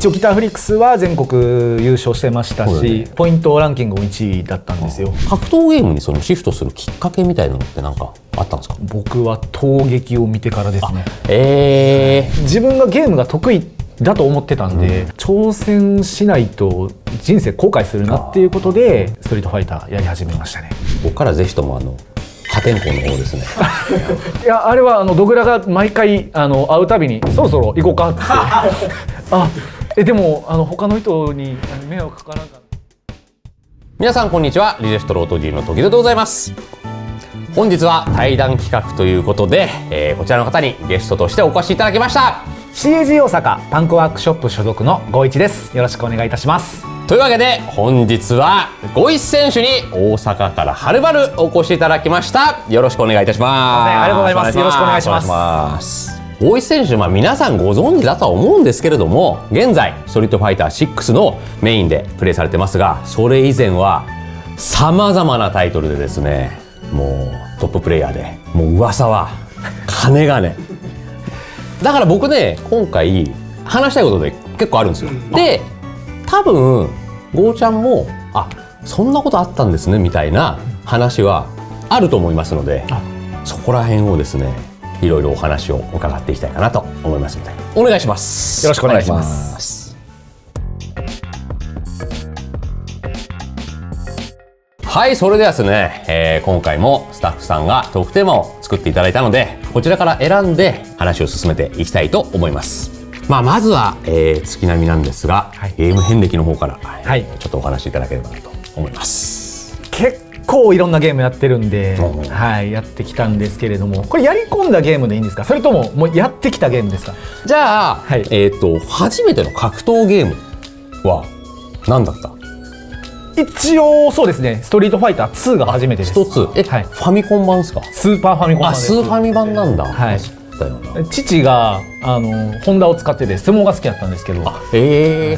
一応ギターフリックスは全国優勝してましたし、ポイントランキングも1位だったんですよ。格闘ゲームにそのシフトするきっかけみたいなのって何かあったんですか？僕は闘劇を見てからですね。自分がゲームが得意だと思ってたんで、挑戦しないと人生後悔するなっていうことでストリートファイターやり始めましたね。僕からぜひとも破天荒の方ですね。いや、あれはドグラが毎回会うたびにそろそろ行こうかってでも他の人に迷惑かからんかな。皆さんこんにちは、リジェストロート G の時戸でございます。本日は対談企画ということで、こちらの方にゲストとしてお越しいただきました。 CAG 大阪パンクワークショップ所属のゴイチです。よろしくお願いいたします。というわけで本日はゴイチ選手に大阪からはるばるお越しいただきました。よろしくお願いいたします。ありがとうございます。よろしくお願いします。ゴイチ選手、皆さんご存知だとは思うんですけれども、現在ストリートファイター6のメインでプレイされてますが、それ以前はさまざまなタイトルでですね、もうトッププレイヤーで、もう噂は金がねだから僕ね、今回話したいことで結構あるんですよ。で、多分ゴーちゃんもそんなことあったんですねみたいな話はあると思いますので、そこら辺をですね、いろいろお話を伺っていきたいかなと思いますので、お願いします。よろしくお願いします。はい、それではですね、今回もスタッフさんがトークテーマを作っていただいたので、こちらから選んで話を進めていきたいと思います。まずは、月並みなんですが、ゲーム遍歴の方から、ちょっとお話しいただければなと思います。結構いろんなゲームやってるんで、やってきたんですけれども、これやり込んだゲームでいいんですか、それとももうやってきたゲームですか？じゃあ、初めての格闘ゲームは何だった？一応そうですね、ストリートファイター2が初めてです。ファミコン版ですか？スーパーファミコン版です。スーファミ版なんだ。父がホンダを使ってて相撲が好きだったんですけど、で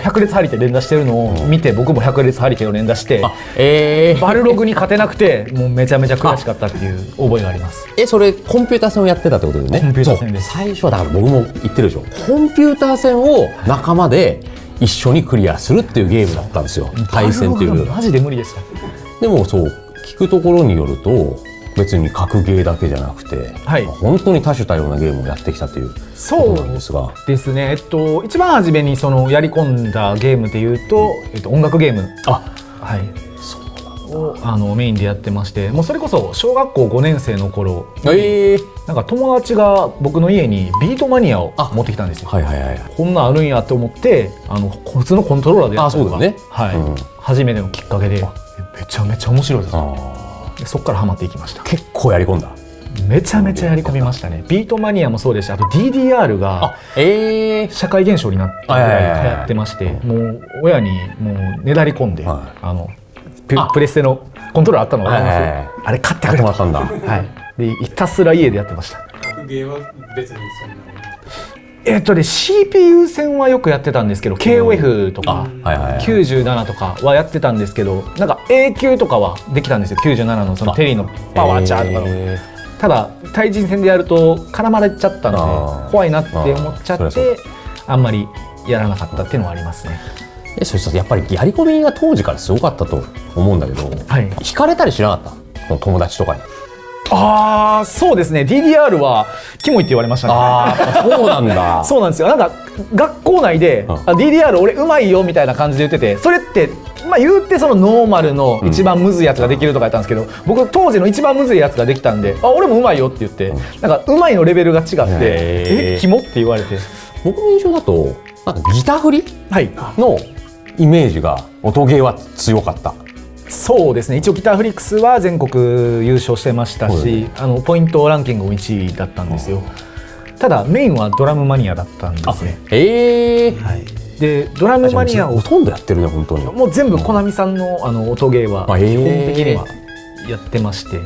百列張り手連打してるのを見て、僕も百列張り手を連打して、バルログに勝てなくて、もうめちゃめちゃ悔しかったっていう覚えがあります。それコンピューター戦をやってたってことですね。コンピューター戦です。最初はだから僕も言ってるでしょ、コンピューター戦を仲間で一緒にクリアするっていうゲームだったんですよ。対戦っていう。マジで無理でした。でもそう聞くところによると、別に格ゲーだけじゃなくて、本当に多種多様なゲームをやってきたということなんですが。そうですね。一番初めにやり込んだゲームでいうと、音楽ゲームをメインでやってまして、もうそれこそ小学校5年生の頃、なんか友達が僕の家にビートマニアを持ってきたんですよ。こんなんあるんやと思って、普通のコントローラーでやったのが初めてのきっかけで、めちゃめちゃ面白いです。そこからハマっていきました。結構やり込んだ。めちゃめちゃやり込みましたね。ビートマニアもそうですし、あと DDR が社会現象になったぐらい流行ってまして、もう親にもうねだり込んで、プレステのコントローラーあったのがあります。あれ買ってくれたんだ。でひたすら家でやってました。格ゲーは別にそんなCPU 戦はよくやってたんですけど、 KOF とか97とかはやってたんですけど、なんか A 級とかはできたんですよ。97のそのテリーのパワーチャーとかの。ただ対人戦でやると絡まれちゃったので怖いなって思っちゃって、あんまりやらなかったっていうのはありますね。そしたらやっぱりやり込みが当時からすごかったと思うんだけど、惹かれたりしなかった？友達とかに。そうですね。 DDR はキモいって言われましたね。そうなんだ。そうなんですよ。なんか学校内でDDR 俺うまいよみたいな感じで言ってて、それって言うてそのノーマルの一番むずいやつができるとかやったんですけど、僕当時の一番むずいやつができたんで、俺もうまいよって言って、なんかうまいのレベルが違ってキモって言われて。僕の印象だとなんかギター振りのイメージが音ゲーは強かった。そうですね。一応ギターフリックスは全国優勝してましたし、ポイントランキングも1位だったんですよ。ただメインはドラムマニアだったんですね。でドラムマニアをほとんどやってるね。本当にもう全部コナミさんの音ゲーは基本的にはやってまして、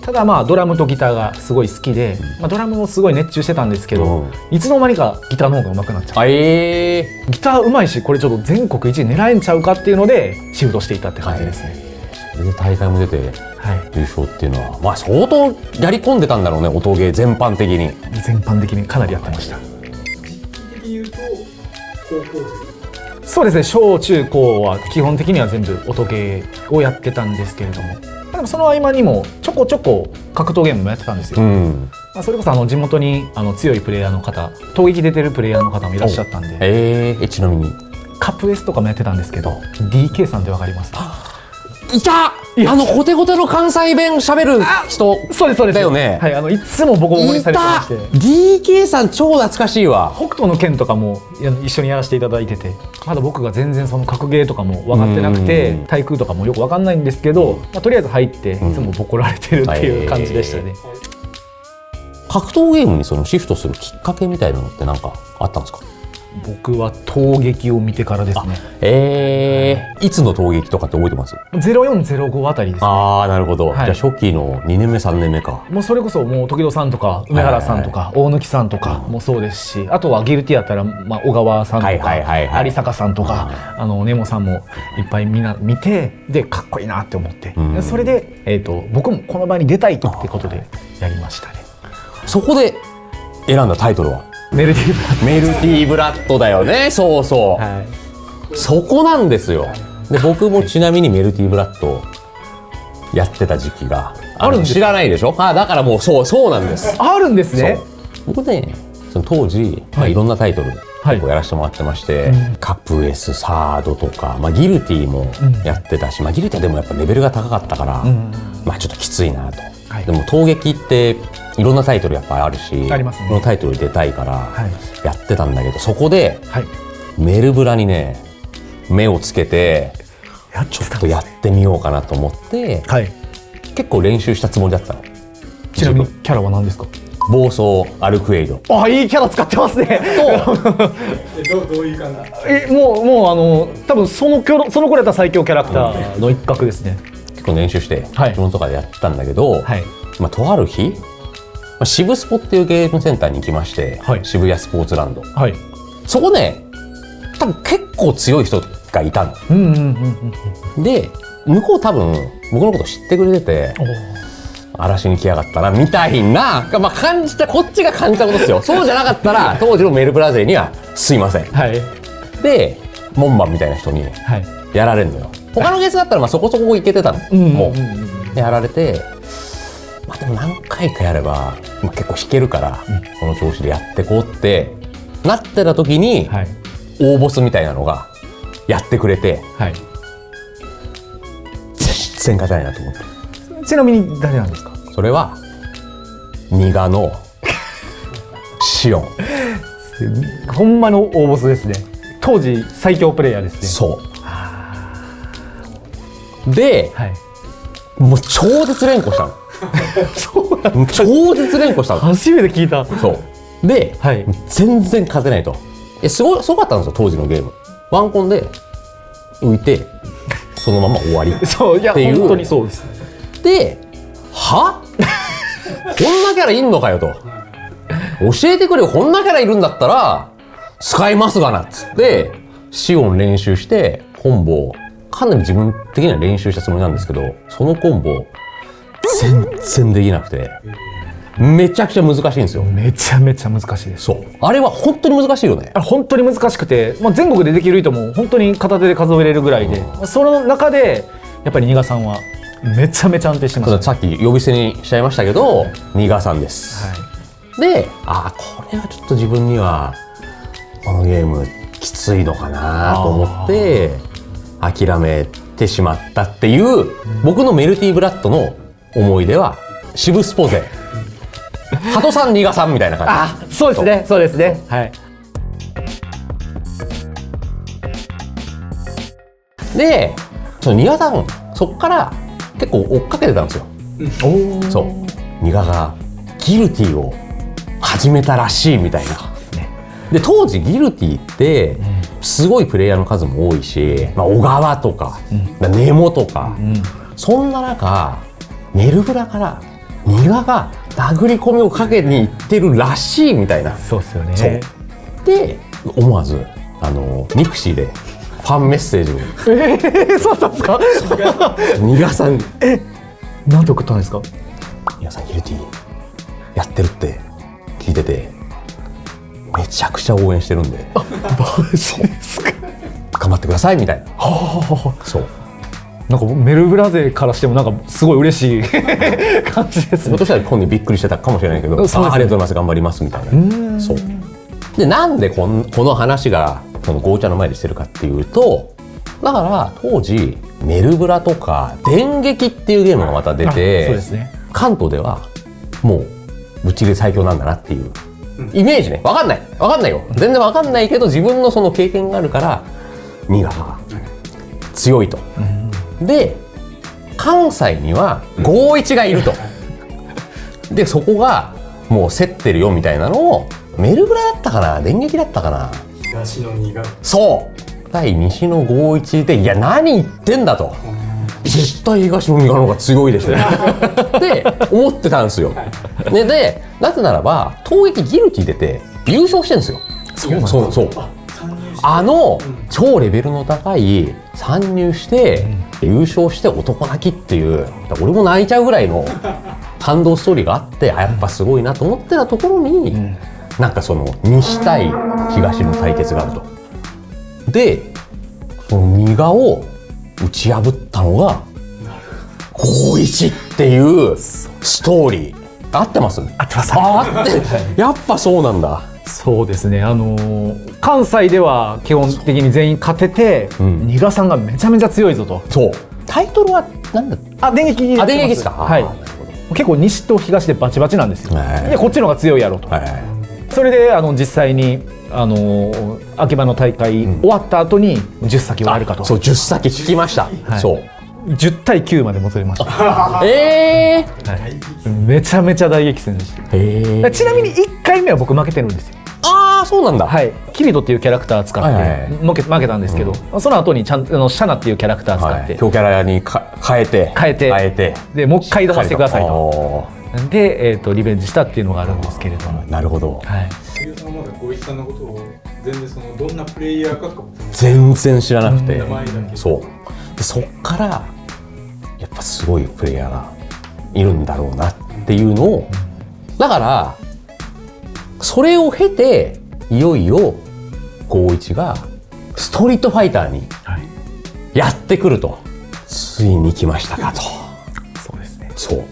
ただドラムとギターがすごい好きで、ドラムもすごい熱中してたんですけど、いつの間にかギターの方が上手くなっちゃって、ギター上手いし、これちょっと全国1位狙えんちゃうかっていうのでシフトしていったって感じですね。それで大会も出て優勝っていうのは、相当やり込んでたんだろうね。音ゲー全般的にかなりやってました。的に言うと高校生？そうですね、小中高は基本的には全部音ゲーをやってたんですけれども、でもその合間にもちょこちょこ格闘ゲームもやってたんですよ。それこそ地元に強いプレイヤーの方、闘撃出てるプレイヤーの方もいらっしゃったんで、ちなみにカプエスとかもやってたんですけど、 DK さんってわかります？いた、コテコテの関西弁喋る人。そうですそうですだよね。はい、いつもボコボコにされてまして、 DK さん超懐かしいわ。北斗の拳とかも一緒にやらせていただいてて、まだ僕が全然その格ゲーとかも分かってなくて、対空とかもよく分かんないんですけど、とりあえず入っていつもボコられてるっていう感じでしたね。格闘ゲームにそのシフトするきっかけみたいなのって何かあったんですか？僕は闘撃を見てからですね。いつの闘撃とかって覚えてます？0405あたりですね。なるほど、はい、じゃあ初期の2年目3年目か。もうそれこそもう時戸さんとか梅原さんとか大貫さんとかもそうですし、あとはギルティやったら、小川さんとか有坂さんとかネモさんもいっぱいみんな見て、でかっこいいなって思って、それで、僕もこの場に出たいってことでやりましたね。そこで選んだタイトルはメルティーブラッドだよね。そうそう、はい、そこなんですよ。で僕もちなみにメルティーブラッドやってた時期があるんです。知らないでしょ。だからもうそうなんです。あるんですね。僕ね、その当時、いろんなタイトル結構やらせてもらってまして、カプエス、サードとか、ギルティもやってたし、ギルティでもやっぱレベルが高かったから、ちょっときついなと。でも闘撃っていろんなタイトルやっぱりあるし、ありますね、このタイトルに出たいからやってたんだけど、そこでメルブラにね目をつけてちょっとやってみようかなと思って、結構練習したつもりだったの。ちなみにキャラは何ですか？暴走アルクエイド。いいキャラ使ってますね。どういう感じ？もう多分その頃やった最強キャラクターの一角ですね。結構練習して自分とかでやってたんだけど、とある日渋スポっていうゲームセンターに行きまして、渋谷スポーツランド、そこね多分結構強い人がいたの。で向こう多分僕のこと知ってくれてて、嵐に来やがったなみたいな、感じた、こっちが感じたことですよ。そうじゃなかったら当時のメルブラ勢にはすいません、で門番みたいな人にやられるのよ。他のゲースだったらそこそこいけてたの、もうやられて、でも何回かやれば、結構弾けるから、この調子でやってこうってなってた時に、大ボスみたいなのがやってくれて、全然勝てないなと思って。ちなみに誰なんですか？それはニガのシオン。ほんまの大ボスですね。当時最強プレイヤーですね。そうで、もう超絶連呼したの。超絶連呼したの。初めて聞いた。そうで、全然勝てないと。すごかったんですよ当時のゲーム。ワンコンで浮いてそのまま終わりっていう。そう、いや本当にそうです。で、こんなキャラいんのかよと。教えてくれよ、こんなキャラいるんだったら使いますがなっつってシオン練習してコンボかなり自分的には練習したつもりなんですけど、そのコンボ全然できなくて、めちゃくちゃ難しいんですよ。めちゃめちゃ難しいです。あれは本当に難しいよね。本当に難しくて、全国でできる人も本当に片手で数えれるぐらいで、その中でやっぱりニガさんはめちゃめちゃ安定してます、さっき呼び捨てにしちゃいましたけど、ニガさんです、で、これはちょっと自分にはこのゲームきついのかなと思って諦めてしまったっていう、僕のメルティーブラッドの思い出は渋スポ勢ハトさん、ニガさんみたいな感じ。そうですね、そうですね。で、そのニガさん、そっから結構追っかけてたんですよ。ニガがギルティを始めたらしいみたいな。で当時ギルティってすごいプレイヤーの数も多いし、小川とか、ネモとか、そんな中メルブラからニガが殴り込みをかけに行ってるらしいみたいな。そうですよね。で思わずミクシーでファンメッセージをそうなんですか？ニガさん何て送ったんですか？ニガさんギルティやってるって聞いててめめちゃくちゃ応援してるんで、マジですか。頑張ってくださいみたいな。そう。なんかメルブラ勢からしてもなんかすごい嬉しい感じですね。ひょっとしたら本人びっくりしてたかもしれないけど、そうですね、ありがとうございます、頑張りますみたいな。そうで、なんでこの話がこのゴーちゃんの前でしてるかっていうと、だから当時メルブラとか電撃っていうゲームがまた出て、そうですね、関東ではもうぶっちぎり最強なんだなっていうイメージね。分かんないよ、全然分かんないけど、自分のその経験があるから新潟が強いと。で、関西には51がいると。で、そこがもう競ってるよみたいなのを、メルブラだったかな、電撃だったかな、東の2がそう対西の51で、いや何言ってんだと、絶対東の2がの方が強いでしょって思ってたんですよ。で、なぜならば東撃ギルティ出て優勝してるんですよ。そう超レベルの高い参入して優勝して男泣きっていう、俺も泣いちゃうぐらいの感動ストーリーがあって、やっぱすごいなと思ってたところに、なんかその西対東の対決があると。で、その2がを打ち破ったのが51っていうストーリー。合ってます？合ってます。合ってやっぱそうなんだ。そうですね、関西では基本的に全員勝てて、ニガさんがめちゃめちゃ強いぞと。そう、タイトルは何だっけ？電撃ですか。はい、結構西と東でバチバチなんですよ。で、こっちの方が強いやろと。それで実際に秋葉の大会終わった後に10先はあるかと。そう、10先聞きました。そう、10対9までもつれました。めちゃめちゃ大激戦でした。ちなみに1回目は僕負けてるんですよ。ああ、そうなんだ。はい、キリトっていうキャラクター使って負けたんですけど、その後にちゃんとシャナっていうキャラクター使って強キャラに変えてでもう一回出させてくださいと。で、リベンジしたっていうのがあるんですけれども。なるほど。杉尾さんはまだゴイチさんのことを全然どんなプレイヤーかとかも全然知らなくて、名前だけ。そうで、そっからやっぱすごいプレイヤーがいるんだろうなっていうのを、だからそれを経ていよいよ51がストリートファイターにやってくると、ついに来ましたかと。そうですね。そう、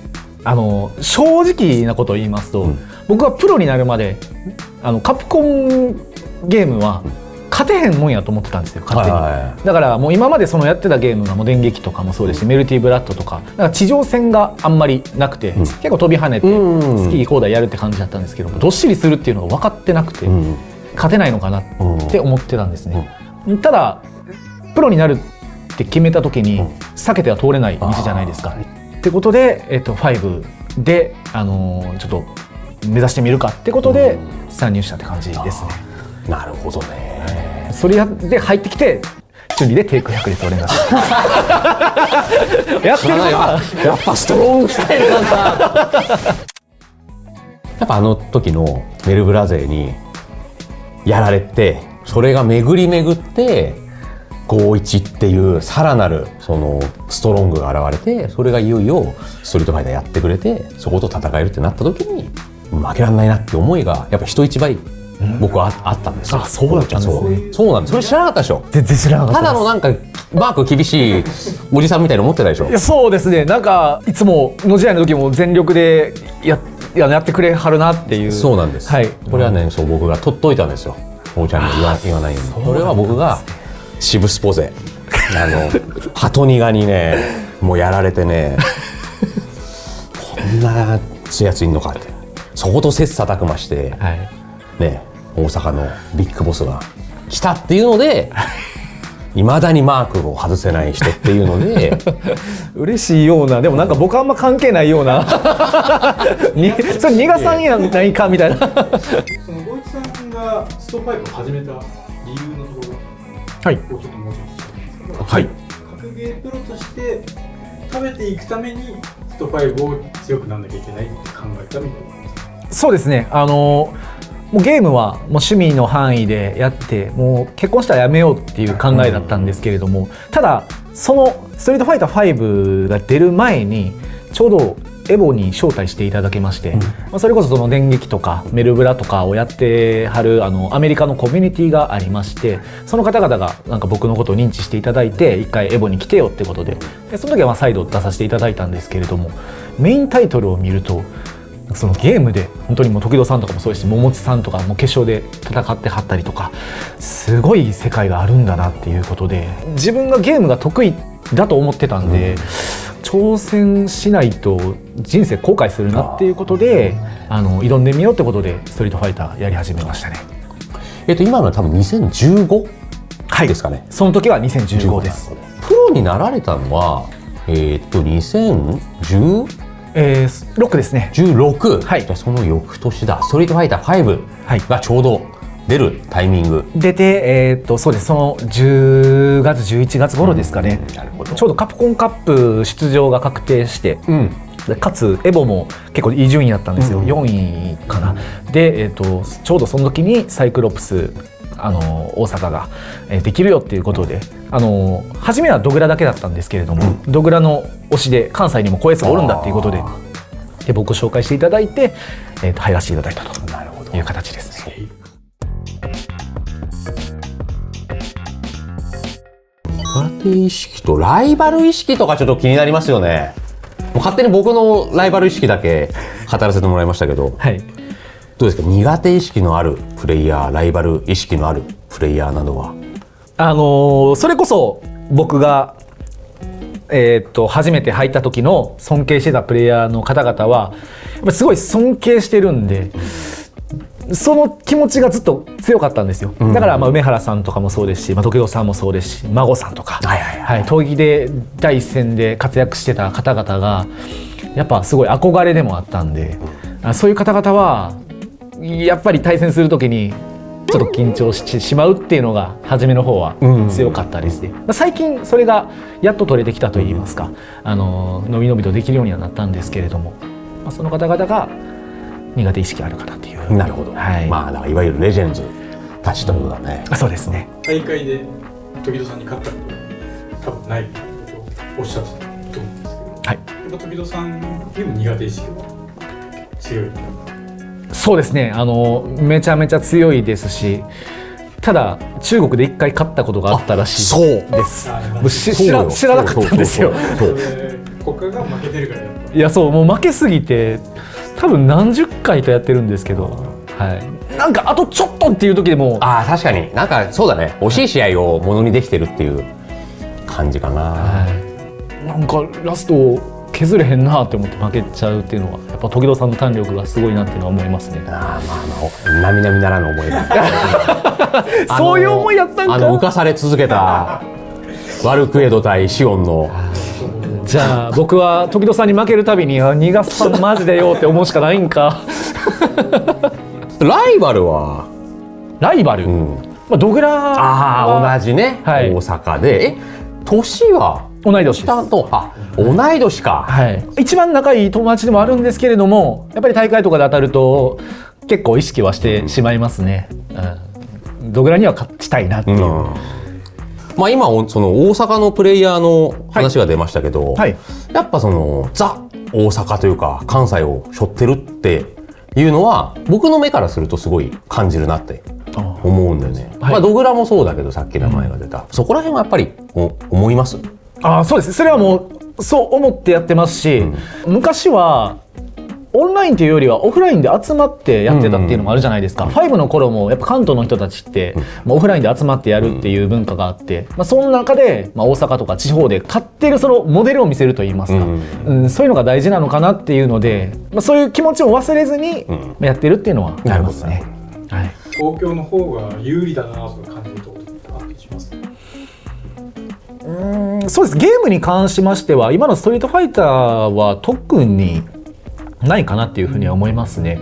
正直なことを言いますと、僕はプロになるまでカプコンゲームは勝てへんもんやと思ってたんですよ、勝手に。だからもう今までやってたゲームがもう電撃とかもそうですし、メルティブラッドとか、だから地上戦があんまりなくて、結構飛び跳ねて好き放題やるって感じだったんですけども、どっしりするっていうのが分かってなくて、勝てないのかなって思ってたんですね。ただプロになるって決めた時に避けては通れない道じゃないですか。ってことで、5でちょっと目指してみるかってことで参入したって感じですね。なるほどね。それで入ってきてチュンリーでテイク100です。俺がやってるのはやっぱストロングスタイルなんだ。やっぱ時のメルブラ勢にやられて、それが巡り巡って51っていうさらなるそのストロングが現れて、それがいよいよストリートファイターやってくれて、そこと戦えるってなった時に負けられないなって思いがやっぱ人一倍僕はあったんですよ。あ、そうだったんですね。そうなんです。それ知らなかったでしょ。全然知らなかったです。ただのなんかマーク厳しいおじさんみたいに思ってたでしょ。いや、そうですね。なんかいつもの試合の時も全力でやってくれはるなっていう。そうなんです、はい、これはね、そう僕が取っといたんですよ、おちゃんに言わないように。これは僕が渋スポ勢ハトニガにね、もうやられてねこんな強いやついんのかって、そこと切磋琢磨して、はい、ね、大阪のビッグボスが来たっていうのでいまだにマークを外せない人っていうので嬉しいような、でもなんか僕あんま関係ないようなそれ逃がさんやないかみたいなそのゴイチさんがスト5を始めた理由のところをちょっともうちょっと聞きたいんですけど、はい、格ゲープロとして食べていくためにスト5を強くならなきゃいけないって考えたみたいな。そうですね、もうゲームはもう趣味の範囲でやって、もう結婚したらやめようっていう考えだったんですけれども、ただそのストリートファイター5が出る前にちょうどエボに招待していただけまして、それこそその電撃とかメルブラとかをやってはるアメリカのコミュニティがありまして、その方々がなんか僕のことを認知していただいて一回エボに来てよってことで、その時は再度出させていただいたんですけれども、メインタイトルを見るとそのゲームで本当にもう時戸さんとかもそうですし、桃地さんとかも決勝で戦ってはったりとか、すごい世界があるんだなっていうことで、自分がゲームが得意だと思ってたんで、挑戦しないと人生後悔するなっていうことで挑んでみようってことでストリートファイターやり始めましたね。今のは多分2015ですかね。その時は2015です。プロになられたのは2010 6ですね。16、はい、じゃあその翌年だ。ストリートファイター5がちょうど出るタイミング、出て、そうです、その10月11月頃ですかね、なるほど。ちょうどカプコンカップ出場が確定して、かつエボも結構いい順位だったんですよ、4位かな。で、ちょうどその時にサイクロプス大阪ができるよっていうことで、初めはドグラだけだったんですけれども、ドグラの推しで関西にもこやつがおるんだっていうことで、僕を紹介していただいて、入らせていただいたという形ですね。苦手意識とライバル意識とかちょっと気になりますよね。もう勝手に僕のライバル意識だけ語らせてもらいましたけど、はい、どうですか、苦手意識のあるプレイヤー、ライバル意識のあるプレイヤーなどは。それこそ僕が、初めて入った時の尊敬してたプレイヤーの方々はやっぱすごい尊敬してるんで、その気持ちがずっと強かったんですよ。だから梅原さんとかもそうですし、時戸さんもそうですし、孫さんとか、闘技で第一線で活躍してた方々がやっぱすごい憧れでもあったんで、そういう方々はやっぱり対戦する時にちょっと緊張してしまうっていうのが初めの方は強かったですね。最近それがやっと取れてきたといいますか、のびのびとできるようにはなったんですけれども、その方々が苦手意識ある方っていう。なるほど、まあだからいわゆるレジェンズたちということだね。そうですね。大会で時戸さんに勝ったこと多分ないとおっしゃってたと思うんですけど、やっぱ時戸さんにも苦手意識が強い。そうですね、めちゃめちゃ強いですし、ただ中国で1回勝ったことがあったらしいです。知らなかったんですよ。国家が負けてるからやっぱ。いや、そう、もう負けすぎて多分何十回とやってるんですけど、なんかあとちょっとっていう時でも、確かになんかそうだね、惜しい試合をものにできてるっていう感じかな。なんかラスト削れへんなって思って負けちゃうっていうのは、やっぱ時戸さんの胆力がすごいなっていうのは思いますね。並々ならぬ思いだそういう思いやったんか。浮かされ続けたワルクエド対シオンのじゃあ僕は時戸さんに負けるたびに逃がすさんマジでよって思うしかないんか。ライバルはライバル、ドグラ同じね、大阪で年は同い年です。同い年か、一番仲いい友達でもあるんですけれども、やっぱり大会とかで当たると結構意識はしてしまいますね。ドグラには勝ちたいなっていう、今その大阪のプレイヤーの話が出ましたけど、やっぱそのザ大阪というか関西を背負ってるっていうのは僕の目からするとすごい感じるなって思うんだよね。ドグラもそうだけど、さっき名前が出た、そこら辺はやっぱり思います？そうです。それはもうそう思ってやってますし、昔はオンラインというよりはオフラインで集まってやってたっていうのもあるじゃないですか。5の頃もやっぱ関東の人たちってオフラインで集まってやるっていう文化があって、その中で大阪とか地方で勝ってるそのモデルを見せるといいますか、そういうのが大事なのかなっていうので、そういう気持ちを忘れずにやってるっていうのはありますね。東京の方が有利だなとか感じるところってあったりしますか？そうです。ゲームに関しましては今のストリートファイターは特にないかなっていうふうには思いますね。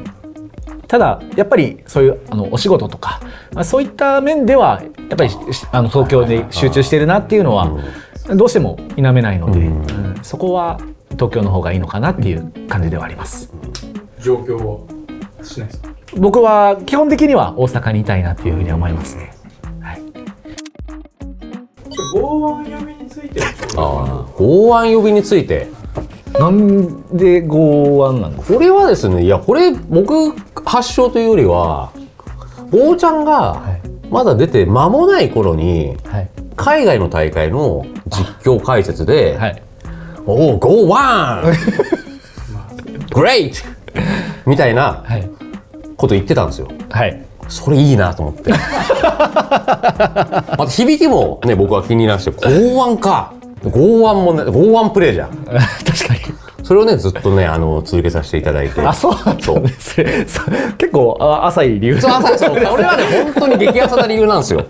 ただやっぱりそういうお仕事とか、そういった面ではやっぱり東京で集中してるなっていうのはどうしても否めないので、そこは東京の方がいいのかなっていう感じではあります。状況はしないですか？僕は基本的には大阪にいたいなっていうふうに思いますね。剛腕呼びについて剛腕呼びについてなんで剛腕なんですか？これはですね、いやこれ僕発祥というよりはゴーちゃんがまだ出て間もない頃に、海外の大会の実況解説で「おおゴーワングレイト!」みたいなこと言ってたんですよ。それいいなと思ってまた響きもね僕は気になって、剛腕か、剛腕もね、剛腕プレーじゃん確かに。それをねずっとね続けさせていただいて。あ、そうなんですね。結構浅い理由。そう俺はね本当に激浅な理由なんですよ。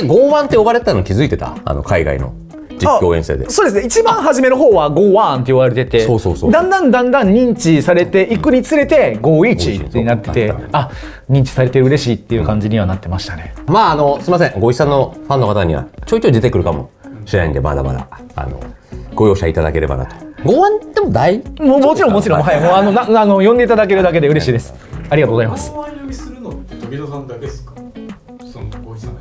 剛腕って呼ばれてたの気づいてた？海外の実況遠征で。そうですね、一番初めの方はゴーワンって言われてて、だんだん認知されていくにつれてゴーイチってなってて、あ、認知されて嬉しいっていう感じにはなってましたね。まあすいません、ご一さんのファンの方にはちょいちょい出てくるかもしれないんで、まだまだご容赦いただければなと。剛腕でももちろん、はい、もう呼んでいただけるだけで嬉しいです。ありがとうございます。剛腕呼びするのって時戸さんだけですか？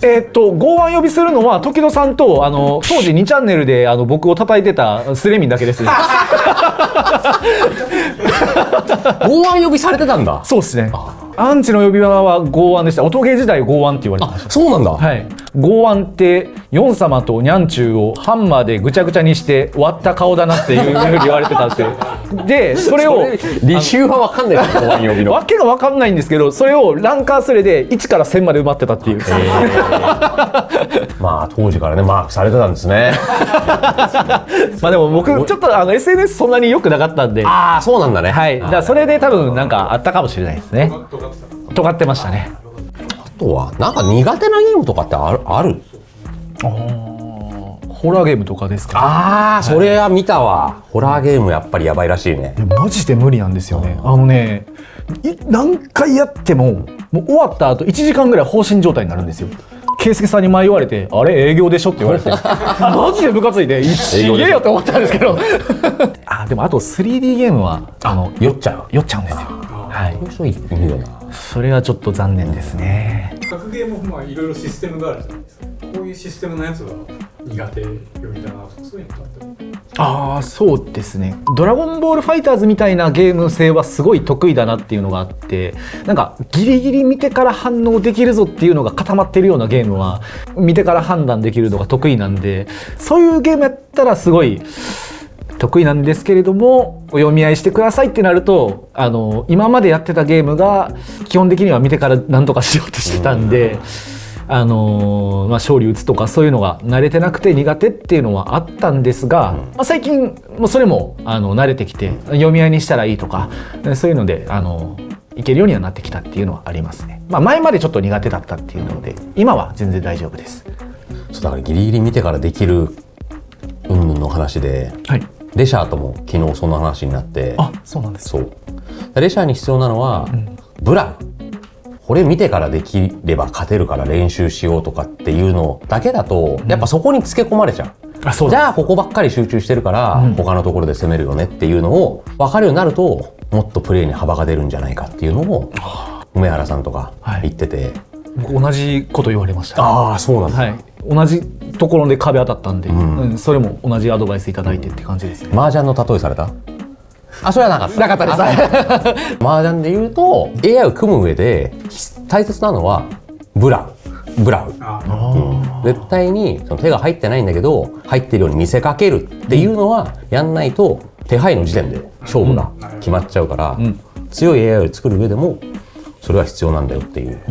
剛腕呼びするのは時戸さんと当時2チャンネルで僕を叩いてたスレミンだけです。剛腕呼びされてたんだ。そうですね。アンチの呼び名は剛腕でした。音ゲー時代剛腕って言われてました。そうなんだ。はい。剛腕ってヨン様とニャンチューをハンマーでぐちゃぐちゃにして割った顔だなっていうふうに言われてたんですよ。でそれを履修は分かんないです。剛腕呼びのわけが分かんないんですけど、それをランカースレで1から1000まで埋まってたっていう。まあ当時からねマークされてたんですね。まあでも僕ちょっとSNS そんなに良くなかったんで。ああそうなんだね。はい。だからそれで多分なんかあったかもしれないですね。尖ってましたね。あとはなんか苦手なゲームとかってある？ホラーゲームとかですか？ああ、それは見たわ。ホラーゲームやっぱりやばいらしいね。マジで無理なんですよね。何回やってもう終わった後1時間ぐらい放心状態になるんですよ。圭介さんに前言われて、あれ営業でしょって言われてマジでムカついて一芸よって思ったんですけどでもあと 3D ゲームは酔っちゃうんですよ。はい。そういう人いるよな。それはちょっと残念ですね。格ゲーもまあいろいろシステムがあるじゃないですか。こういうシステムのやつが苦手よりだなとかそういうのがあったり。そうですね。ドラゴンボールファイターズみたいなゲーム性はすごい得意だなっていうのがあって、なんかギリギリ見てから反応できるぞっていうのが固まってるようなゲームは見てから判断できるのが得意なんで、そういうゲームやったらすごい得意なんですけれども、お読み合いしてくださいってなると今までやってたゲームが基本的には見てから何とかしようとしてたんで、勝利打つとかそういうのが慣れてなくて苦手っていうのはあったんですが、最近もうそれも慣れてきて読み合いにしたらいいとかそういうのでいけるようにはなってきたっていうのはありますね。前までちょっと苦手だったっていうので今は全然大丈夫です。そうだからギリギリ見てからできる云々の話で、はい、レシャーとも昨日そんな話になって。そうなんです。そうレシャーに必要なのは、ブラウこれ見てからできれば勝てるから練習しようとかっていうのだけだと、やっぱそこにつけ込まれちゃう。じゃあここばっかり集中してるから、他のところで攻めるよねっていうのを分かるようになると、もっとプレーに幅が出るんじゃないかっていうのを梅原さんとか言ってて、僕同じこと言われました。そうなんです、はい、同じところで壁当たったんで、それも同じアドバイスいただいてって感じですね。麻雀の例えされた？それはなかったです。麻雀で言うと AI を組む上で大切なのはブラウ。絶対にその手が入ってないんだけど入ってるように見せかけるっていうのはやんないと手配の時点で勝負が決まっちゃうから、強い AI を作る上でもそれは必要なんだよっていう、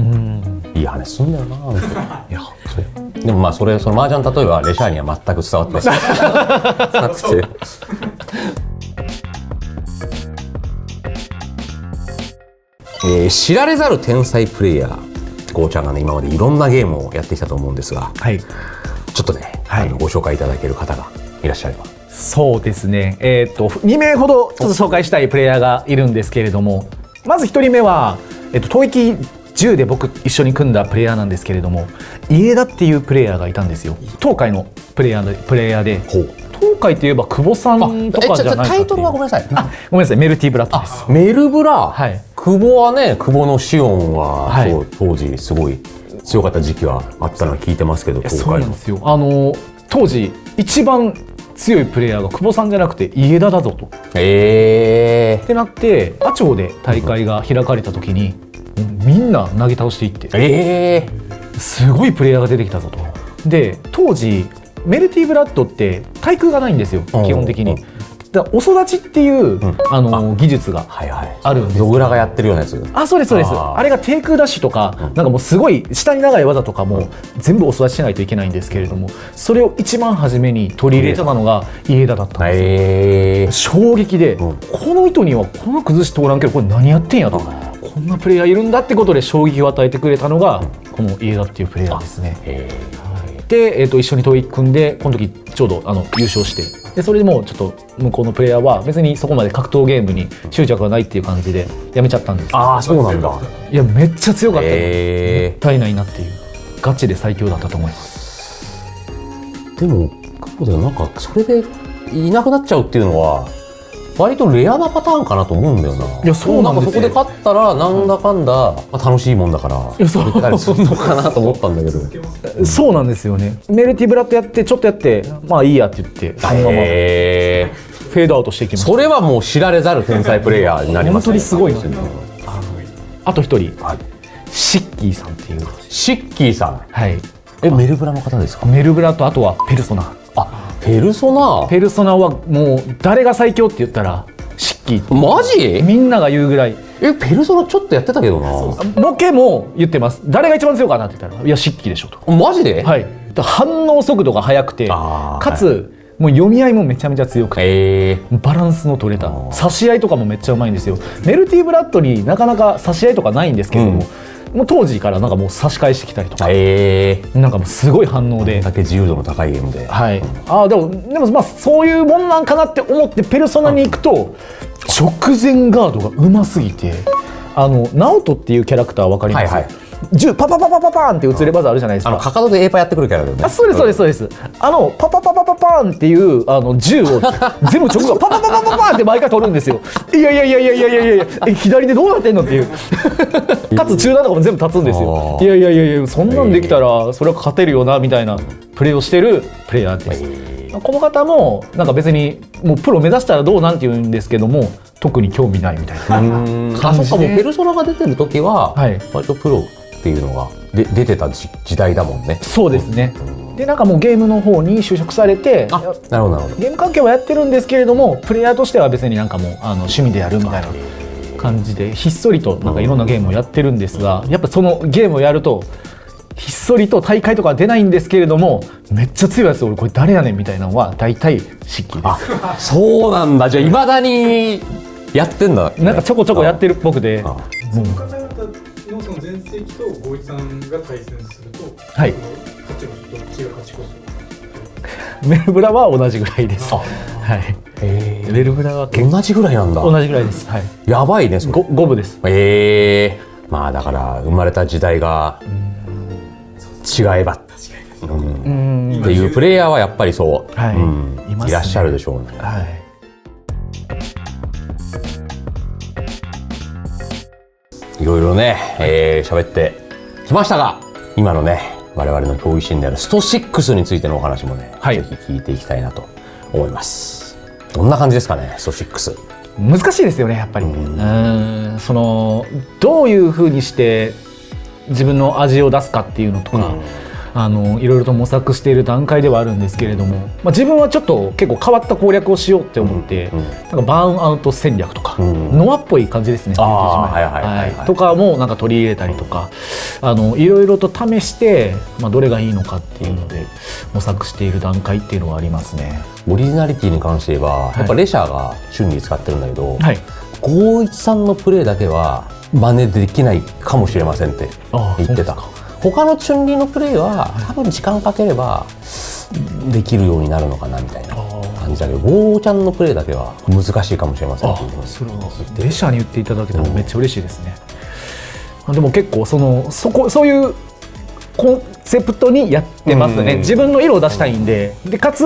いい話すんだよな。いやでもその麻雀の例えばレシャーには全く伝わってます。知られざる天才プレイヤーゴーちゃんがね今までいろんなゲームをやってきたと思うんですが、ちょっとね、ご紹介いただける方がいらっしゃれば。そうですね、2名ほどちょっと紹介したいプレイヤーがいるんですけれども、まず1人目は、東域10で僕一緒に組んだプレイヤーなんですけれども、家田っていうプレイヤーがいたんですよ。東海のプレイヤーで東海といえば久保さんとかじゃないかっていう。タイトルはごめんなさい。ごめんなさい、メルティブラッドです。メルブラ、久保はね、久保のシオンは、当時すごい強かった時期はあったのは聞いてますけど、そうなんですよ。当時一番強いプレイヤーが久保さんじゃなくて家田だぞと。ってなって阿長で大会が開かれた時に、みんな投げ倒していって、すごいプレイヤーが出てきたぞと。で当時メルティブラッドって対空がないんですよ基本的に。お育ちっていう、技術があるんです。ドグラがやってるようなやつ。そうですそうです。あれが低空ダッシュとか、なんかもうすごい下に長い技とかも全部お育ちしないといけないんですけれども、それを一番初めに取り入れたのが家田だったんですよ。衝撃で、この糸にはこの崩し通らんけどこれ何やってんやと、こんなプレイヤーいるんだってことで衝撃を与えてくれたのがこの家田っていうプレイヤーですね。で、一緒に取り組んでこの時ちょうど優勝して、でそれでもうちょっと向こうのプレイヤーは別にそこまで格闘ゲームに執着がないっていう感じでやめちゃったんです。そうなんだ。いやめっちゃ強かった。もったいないなっていう、ガチで最強だったと思います。でもなんかそれでいなくなっちゃうっていうのは割とレアなパターンかなと思うんだよな。いやそうなんですよ。そこで勝ったらなんだかんだ、楽しいもんだから出たりするのかなと思ったんだけど。そうなんですよね。メルティブラッドやってちょっとやってまあいいやって言ってそのままフェードアウトしていきました。それはもう知られざる天才プレイヤーになりますね。本当にすごいですね。あと一人、シッキーさんっていう。シッキーさん。はい。メルブラの方ですか？メルブラとあとはペルソナ。ペルソナはもう誰が最強って言ったらシッキー。マジ？みんなが言うぐらい。ペルソナちょっとやってたけどな。モケも言ってます。誰が一番強いかなって言ったらいやシッキーでしょと。マジで？はい。反応速度が速くてかつ、もう読み合いもめちゃめちゃ強くて、バランスの取れた差し合いとかもめっちゃうまいんですよ。メルティブラッドになかなか差し合いとかないんですけれども、もう当時からなんかもう差し返してきたりとか、なんかもうすごい反応で、だけ自由度の高いゲームで、でもまあそういうもんなんかなって思ってペルソナに行くと直前ガードがうますぎて、ナオトっていうキャラクター分かります？銃パパパパパパーンって映れ技あるじゃないですか。かかとでエーパやってくるキャラだよね。そうですそうですそうです。パパパパパパーンっていう銃を全部直後パパパパパパーンって毎回取るんですよ。いや左でどうなってんのっていうかつ中段とかも全部立つんですよ。いやそんなんできたらそれは勝てるよなみたいなプレーをしてるプレイヤーです。この方もなんか別にもうプロ目指したらどうなんて言うんですけども、特に興味ないみたいな感じで。もうペルソナが出てる時は割とプロっていうのが出てた時代だもんね。そうですね。でなんかもうゲームの方に就職されて、なるほどなるほど。ゲーム関係はやってるんですけれども、プレイヤーとしては別になんかもう趣味でやるみたいな感じでひっそりとなんかいろんなゲームをやってるんですが、やっぱそのゲームをやるとひっそりと大会とかは出ないんですけれども、めっちゃ強いやつ俺これ誰やねんみたいなのは大体シッキーです。そうなんだ。じゃあいまだにやってんだ、ね。なんかちょこちょこやってるっぽくて。その前世紀と剛一さんが対戦すると、はい、どっちが勝ち越す？メルブラは同じぐらいです。はい。メルブラは同じぐらいなんだ。同じぐらいです。はい。やばいね。五分です。まあだから生まれた時代が違えばっていうプレイヤーはやっぱりそう、いらっしゃるでしょうね。いろいろね、喋ってきましたが、今のね我々の競技シーンであるスト6についてのお話もね、ぜひ聞いていきたいなと思います。どんな感じですかね、スト6。難しいですよねやっぱり。そのどういう風にして自分の味を出すかっていうのとか、いろいろと模索している段階ではあるんですけれども、自分はちょっと結構変わった攻略をしようって思って、なんかバーンアウト戦略とか、ノアっぽい感じですね。とかもなんか取り入れたりとか、いろいろと試して、どれがいいのかっていうので模索している段階っていうのはありますね。オリジナリティに関して言えば、やっぱレシャーが瞬に使ってるんだけど、剛一さんのプレーだけは真似できないかもしれませんって言ってた。他のチュンリーのプレーは多分時間かければできるようになるのかなみたいな感じだけど、ゴーちゃんのプレーだけは難しいかもしれません。それはレシャーに言っていただけたらめっちゃ嬉しいですね。でも結構そういうコンセプトにやってますね。自分の色を出したいんで、かつ、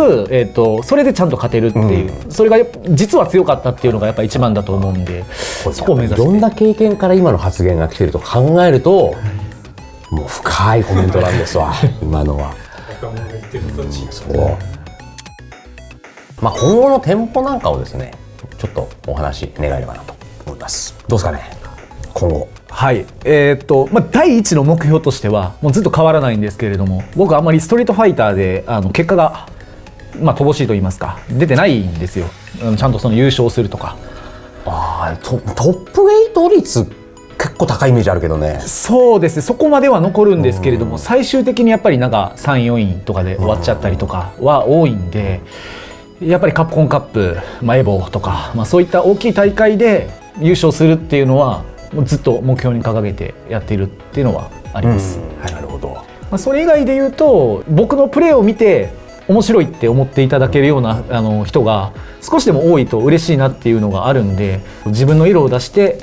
それでちゃんと勝てるっていう、それが実は強かったっていうのがやっぱ一番だと思うんで、そこを目指して。いろんな経験から今の発言が来てると考えると、もう深いコメントなんですわ今のは。そうまあ、今後の店舗なんかをですねちょっとお話願えればなと思います。どうですかね今後。はい、第一の目標としてはもうずっと変わらないんですけれども、僕あんまりストリートファイターで結果が乏しいと言いますか出てないんですよ。ちゃんとその優勝するとか。トップ8率結構高いイメージあるけどね。そうですね、そこまでは残るんですけれども、最終的にやっぱりなんか3、4位とかで終わっちゃったりとかは多いんで、やっぱりカプコンカップ、エボとか、そういった大きい大会で優勝するっていうのはもうずっと目標に掲げてやっているっていうのはあります。はい、なるほど。それ以外で言うと、僕のプレーを見て面白いって思っていただけるような人が少しでも多いと嬉しいなっていうのがあるんで、自分の色を出して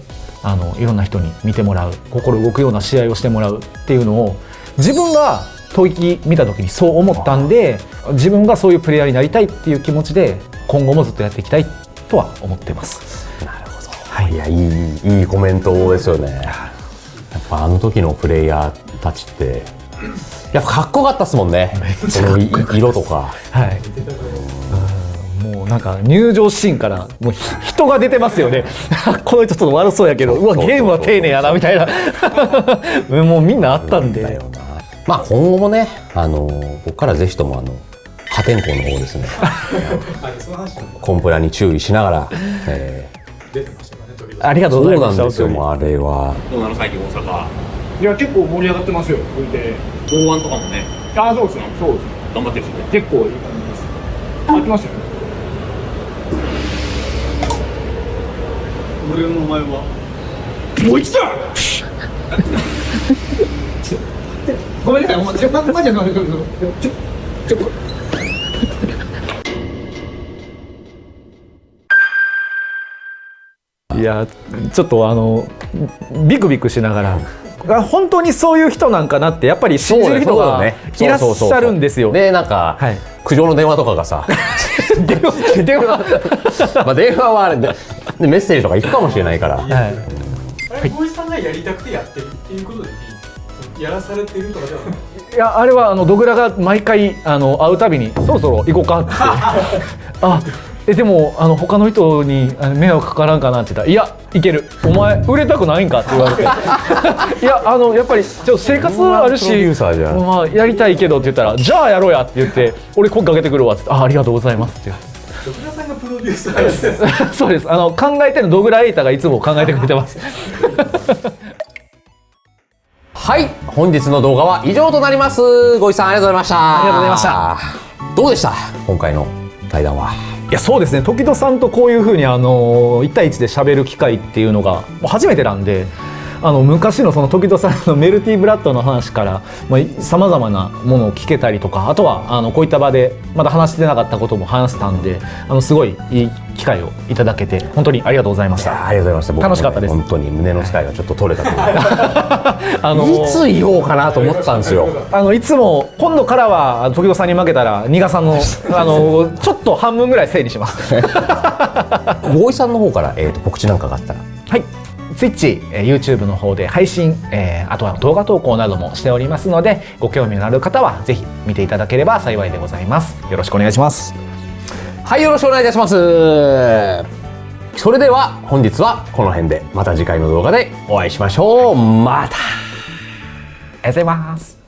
いろんな人に見てもらう、心動くような試合をしてもらうっていうのを自分が吐息見た時にそう思ったんで、自分がそういうプレイヤーになりたいっていう気持ちで今後もずっとやっていきたいとは思ってます。なるほど、はい、いやいいコメントですよね。やっぱあの時のプレイヤーたちってやっぱかっこよかったっすもんね。その色とか、はい、もうなんか入場シーンからもう人が出てますよね。この人ちょっと悪そうやけど、うわゲームは丁寧やなみたいなもうみんなあったんで、まあ今後もね僕からぜひとも破天荒の方ですねコンプラに注意しながら、出てましたかね、時々。ありがとうございます。そうなんですよ。もうあれはどうなの最近大阪。いや結構盛り上がってますよ。で、剛腕とかもねそうですね。そうですね。頑張ってるしね。結構いい感じです。あ、来ましたよね。俺の名前はもう一度。ごめんなさい。マジでちょっと。いやちょっとビクビクしながら、本当にそういう人なんかなってやっぱり信じる人がいらっしゃるんですよ。でなんか、はい、苦情の電話とかがさ電話はあれでメッセージとか行くかもしれないから。あれボイさんがやりたくてやってるっていうことでいい？やらされてるとかではない？いやあれはドグラが毎回会うたびにそろそろ行こうかってでも他の人に迷惑かからんかなって言ったら、いやいける、お前売れたくないんかって言われていややっぱりちょっと生活あるし、やりたいけどって言ったら、じゃあやろうやって言って俺声かけてくるわって言って、ありがとうございますってドグラさんがプロデューサーです。そうです。考えてるドグラエイタがいつも考えてくれてますはい、本日の動画は以上となります。ごいさんありがとうございました。ありがとうございました。どうでした今回の対談は？いやそうですね、時戸さんとこういうふうに1対1で喋る機会っていうのがもう初めてなんで、昔のその時戸さんのメルティーブラッドの話からさまざまなものを聞けたりとか、あとはこういった場でまだ話してなかったことも話せたんで、すごいいい機会をいただけて本当にありがとうございました。ありがとうございました。楽しかったです。本当に胸の使いがちょっと取れたといういつ言おうかなと思ったんですよ。いつも今度からは時戸さんに負けたらニガさんのちょっと半分ぐらい整理しますボーイさんの方から、告知なんかがあったら。はい、Twitch、YouTube の方で配信、あとは動画投稿などもしておりますので、ご興味のある方はぜひ見ていただければ幸いでございます。よろしくお願いします。はい、よろしくお願いいたします。それでは本日はこの辺で、また次回の動画でお会いしましょう。また。ありがとうございます。